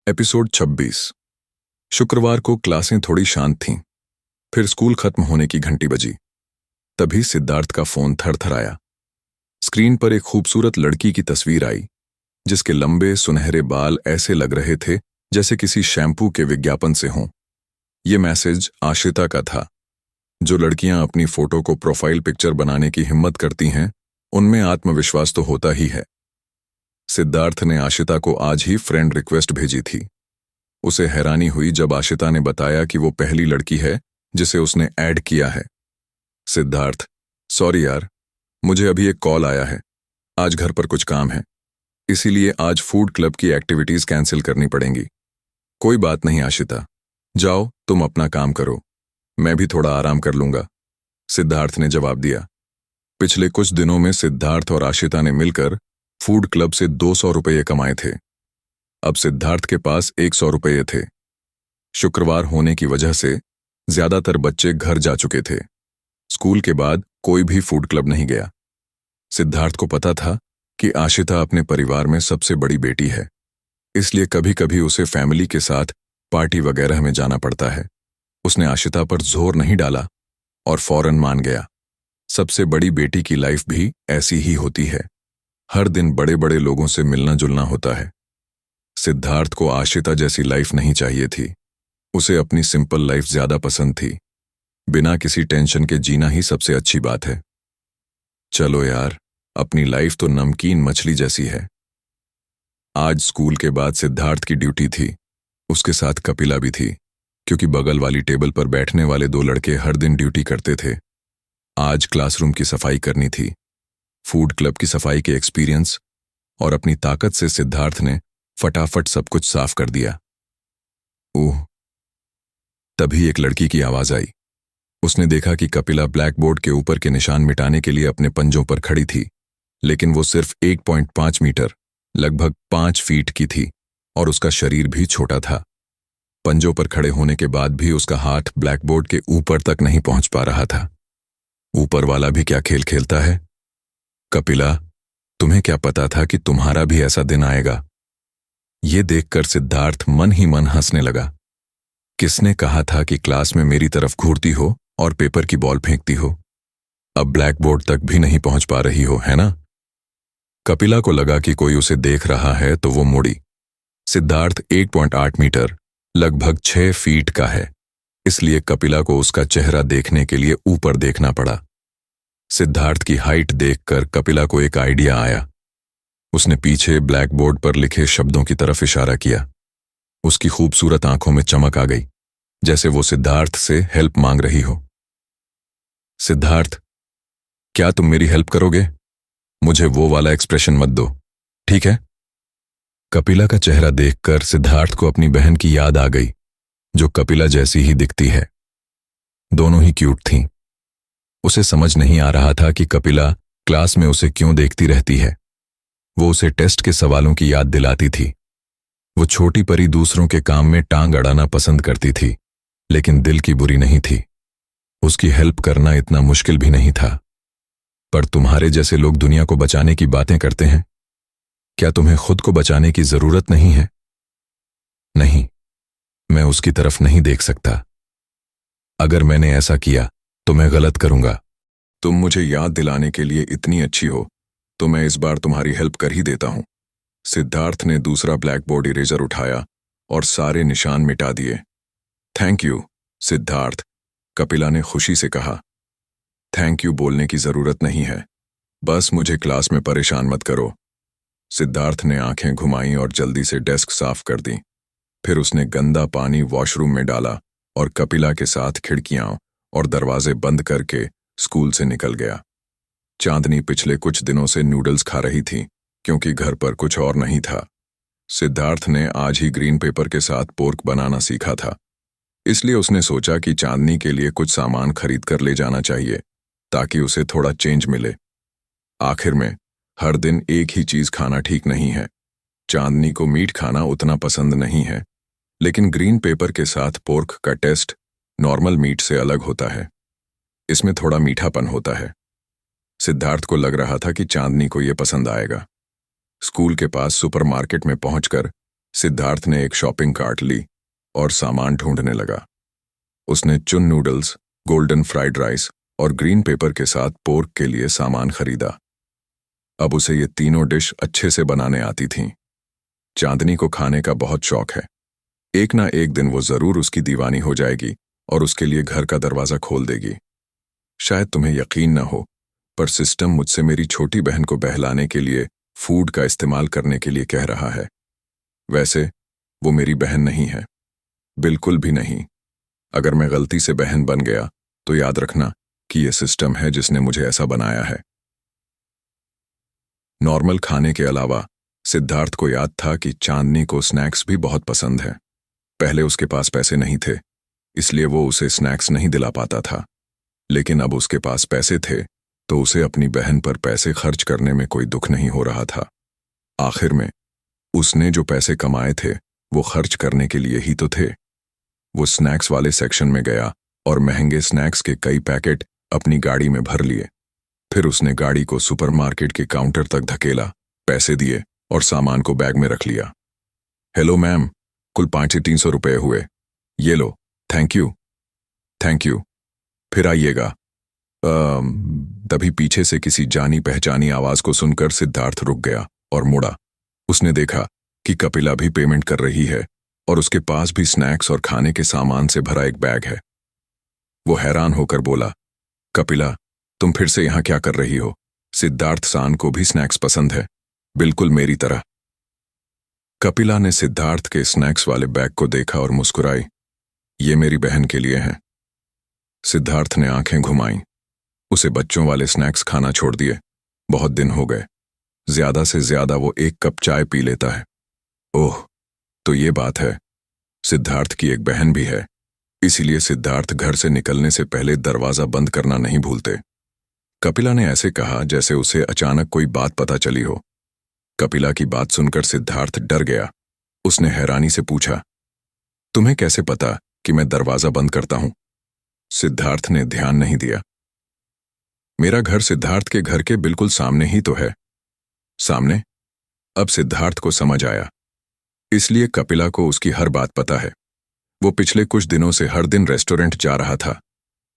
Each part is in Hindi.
एपिसोड 26। शुक्रवार को क्लासें थोड़ी शांत थीं। फिर स्कूल खत्म होने की घंटी बजी। तभी सिद्धार्थ का फोन थरथराया। स्क्रीन पर एक खूबसूरत लड़की की तस्वीर आई, जिसके लंबे सुनहरे बाल ऐसे लग रहे थे जैसे किसी शैम्पू के विज्ञापन से हों। ये मैसेज आशिता का था। जो लड़कियां अपनी फोटो को प्रोफाइल पिक्चर बनाने की हिम्मत करती हैं, उनमें आत्मविश्वास तो होता ही है। सिद्धार्थ ने आशिता को आज ही फ्रेंड रिक्वेस्ट भेजी थी। उसे हैरानी हुई जब आशिता ने बताया कि वो पहली लड़की है जिसे उसने ऐड किया है। सिद्धार्थ: सॉरी यार, मुझे अभी एक कॉल आया है। आज घर पर कुछ काम है, इसीलिए आज फूड क्लब की एक्टिविटीज कैंसिल करनी पड़ेंगी। कोई बात नहीं आशिता, जाओ तुम अपना काम करो, मैं भी थोड़ा आराम कर लूंगा, सिद्धार्थ ने जवाब दिया। पिछले कुछ दिनों में सिद्धार्थ और आशिता ने मिलकर फूड क्लब से 200 रुपये कमाए थे। अब सिद्धार्थ के पास 100 रुपये थे। शुक्रवार होने की वजह से ज्यादातर बच्चे घर जा चुके थे। स्कूल के बाद कोई भी फूड क्लब नहीं गया। सिद्धार्थ को पता था कि आशिता अपने परिवार में सबसे बड़ी बेटी है, इसलिए कभी कभी उसे फैमिली के साथ पार्टी वगैरह में जाना पड़ता है। उसने आशिता पर जोर नहीं डाला और फौरन मान गया। सबसे बड़ी बेटी की लाइफ भी ऐसी ही होती है। हर दिन बड़े बड़े लोगों से मिलना जुलना होता है। सिद्धार्थ को आशिता जैसी लाइफ नहीं चाहिए थी। उसे अपनी सिंपल लाइफ ज्यादा पसंद थी। बिना किसी टेंशन के जीना ही सबसे अच्छी बात है। चलो यार, अपनी लाइफ तो नमकीन मछली जैसी है। आज स्कूल के बाद सिद्धार्थ की ड्यूटी थी। उसके साथ कपिला भी थी, क्योंकि बगल वाली टेबल पर बैठने वाले दो लड़के हर दिन ड्यूटी करते थे। आज क्लासरूम की सफाई करनी थी। फूड क्लब की सफाई के एक्सपीरियंस और अपनी ताकत से सिद्धार्थ ने फटाफट सब कुछ साफ कर दिया। ओह! तभी एक लड़की की आवाज आई। उसने देखा कि कपिला ब्लैक बोर्ड के ऊपर के निशान मिटाने के लिए अपने पंजों पर खड़ी थी, लेकिन वो सिर्फ 1.5 मीटर, लगभग 5 फीट की थी और उसका शरीर भी छोटा था। पंजों पर खड़े होने के बाद भी उसका हाथ ब्लैक बोर्ड के ऊपर तक नहीं पहुंच पा रहा था। ऊपर वाला भी क्या खेल खेलता है। कपिला, तुम्हें क्या पता था कि तुम्हारा भी ऐसा दिन आएगा? ये देखकर सिद्धार्थ मन ही मन हंसने लगा। किसने कहा था कि क्लास में मेरी तरफ घूरती हो और पेपर की बॉल फेंकती हो? अब ब्लैक बोर्ड तक भी नहीं पहुंच पा रही हो, है ना? कपिला को लगा कि कोई उसे देख रहा है तो वो मुड़ी। सिद्धार्थ 1.8 मीटर, लगभग 6 फीट का है, इसलिए कपिला को उसका चेहरा देखने के लिए ऊपर देखना पड़ा। सिद्धार्थ की हाइट देखकर कपिला को एक आइडिया आया। उसने पीछे ब्लैक बोर्ड पर लिखे शब्दों की तरफ इशारा किया। उसकी खूबसूरत आंखों में चमक आ गई, जैसे वो सिद्धार्थ से हेल्प मांग रही हो। सिद्धार्थ, क्या तुम मेरी हेल्प करोगे? मुझे वो वाला एक्सप्रेशन मत दो, ठीक है? कपिला का चेहरा देखकर सिद्धार्थ को अपनी बहन की याद आ गई, जो कपिला जैसी ही दिखती है। दोनों ही क्यूट थीं। उसे समझ नहीं आ रहा था कि कपिला क्लास में उसे क्यों देखती रहती है। वो उसे टेस्ट के सवालों की याद दिलाती थी। वो छोटी परी दूसरों के काम में टांग अड़ाना पसंद करती थी, लेकिन दिल की बुरी नहीं थी। उसकी हेल्प करना इतना मुश्किल भी नहीं था। पर तुम्हारे जैसे लोग दुनिया को बचाने की बातें करते हैं। क्या तुम्हें खुद को बचाने की जरूरत नहीं है? नहीं, मैं उसकी तरफ नहीं देख सकता। अगर मैंने ऐसा किया तो मैं गलत करूंगा। तुम मुझे याद दिलाने के लिए इतनी अच्छी हो तो मैं इस बार तुम्हारी हेल्प कर ही देता हूं। सिद्धार्थ ने दूसरा ब्लैक बोर्ड इरेजर उठाया और सारे निशान मिटा दिए। थैंक यू सिद्धार्थ, कपिला ने खुशी से कहा। थैंक यू बोलने की जरूरत नहीं है, बस मुझे क्लास में परेशान मत करो। सिद्धार्थ ने आंखें घुमाई और जल्दी से डेस्क साफ कर दी। फिर उसने गंदा पानी वॉशरूम में डाला और कपिला के साथ खिड़कियां और दरवाजे बंद करके स्कूल से निकल गया। चांदनी पिछले कुछ दिनों से नूडल्स खा रही थी, क्योंकि घर पर कुछ और नहीं था। सिद्धार्थ ने आज ही ग्रीन पेपर के साथ पोर्क बनाना सीखा था, इसलिए उसने सोचा कि चांदनी के लिए कुछ सामान खरीद कर ले जाना चाहिए, ताकि उसे थोड़ा चेंज मिले। आखिर में हर दिन एक ही चीज खाना ठीक नहीं है। चांदनी को मीट खाना उतना पसंद नहीं है, लेकिन ग्रीन पेपर के साथ पोर्क का टेस्ट नॉर्मल मीट से अलग होता है। इसमें थोड़ा मीठापन होता है। सिद्धार्थ को लग रहा था कि चांदनी को यह पसंद आएगा। स्कूल के पास सुपरमार्केट में पहुंचकर सिद्धार्थ ने एक शॉपिंग कार्ट ली और सामान ढूंढने लगा। उसने चुन नूडल्स, गोल्डन फ्राइड राइस और ग्रीन पेपर के साथ पोर्क के लिए सामान खरीदा। अब उसे ये तीनों डिश अच्छे से बनाने आती थीं। चांदनी को खाने का बहुत शौक है। एक ना एक दिन वो जरूर उसकी दीवानी हो जाएगी और उसके लिए घर का दरवाजा खोल देगी। शायद तुम्हें यकीन ना हो, पर सिस्टम मुझसे मेरी छोटी बहन को बहलाने के लिए फूड का इस्तेमाल करने के लिए कह रहा है। वैसे वो मेरी बहन नहीं है, बिल्कुल भी नहीं। अगर मैं गलती से बहन बन गया तो याद रखना कि यह सिस्टम है जिसने मुझे ऐसा बनाया है। नॉर्मल खाने के अलावा सिद्धार्थ को याद था कि चांदनी को स्नैक्स भी बहुत पसंद है। पहले उसके पास पैसे नहीं थे, इसलिए वो उसे स्नैक्स नहीं दिला पाता था। लेकिन अब उसके पास पैसे थे तो उसे अपनी बहन पर पैसे खर्च करने में कोई दुख नहीं हो रहा था। आखिर में उसने जो पैसे कमाए थे वो खर्च करने के लिए ही तो थे। वो स्नैक्स वाले सेक्शन में गया और महंगे स्नैक्स के कई पैकेट अपनी गाड़ी में भर लिए। फिर उसने गाड़ी को सुपरमार्केट के काउंटर तक धकेला, पैसे दिए और सामान को बैग में रख लिया। हेलो मैम, कुल 500-300 रुपए हुए, ये लो। Thank you. थैंक यू, फिर आइएगा। तभी पीछे से किसी जानी पहचानी आवाज को सुनकर सिद्धार्थ रुक गया और मुड़ा। उसने देखा कि कपिला भी पेमेंट कर रही है और उसके पास भी स्नैक्स और खाने के सामान से भरा एक बैग है। वो हैरान होकर बोला, कपिला, तुम फिर से यहां क्या कर रही हो? सिद्धार्थ सान को भी स्नैक्स पसंद है, बिल्कुल मेरी तरह। कपिला ने सिद्धार्थ के स्नैक्स वाले बैग को देखा और मुस्कुराई। ये मेरी बहन के लिए है। सिद्धार्थ ने आंखें घुमाईं। उसे बच्चों वाले स्नैक्स खाना छोड़ दिए। बहुत दिन हो गए। ज्यादा से ज्यादा वो 1 कप चाय पी लेता है। ओह, तो ये बात है। सिद्धार्थ की एक बहन भी है, इसीलिए सिद्धार्थ घर से निकलने से पहले दरवाजा बंद करना नहीं भूलते। कपिला ने ऐसे कहा जैसे उसे अचानक कोई बात पता चली हो। कपिला की बात सुनकर सिद्धार्थ डर गया। उसने हैरानी से पूछा, तुम्हें कैसे पता कि मैं दरवाजा बंद करता हूं? सिद्धार्थ ने ध्यान नहीं दिया। मेरा घर सिद्धार्थ के घर के बिल्कुल सामने ही तो है। सामने? अब सिद्धार्थ को समझ आया। इसलिए कपिला को उसकी हर बात पता है। वो पिछले कुछ दिनों से हर दिन रेस्टोरेंट जा रहा था,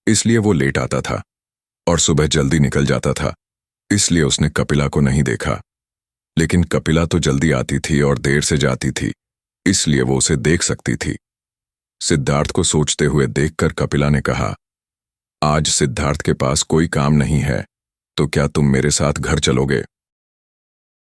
इसलिए वो लेट आता था और सुबह जल्दी निकल जाता था। इसलिए उसने कपिला को नहीं देखा। लेकिन कपिला तो जल्दी आती थी और देर से जाती थी, इसलिए वो उसे देख सकती थी। सिद्धार्थ को सोचते हुए देखकर कपिला ने कहा, आज सिद्धार्थ के पास कोई काम नहीं है, तो क्या तुम मेरे साथ घर चलोगे?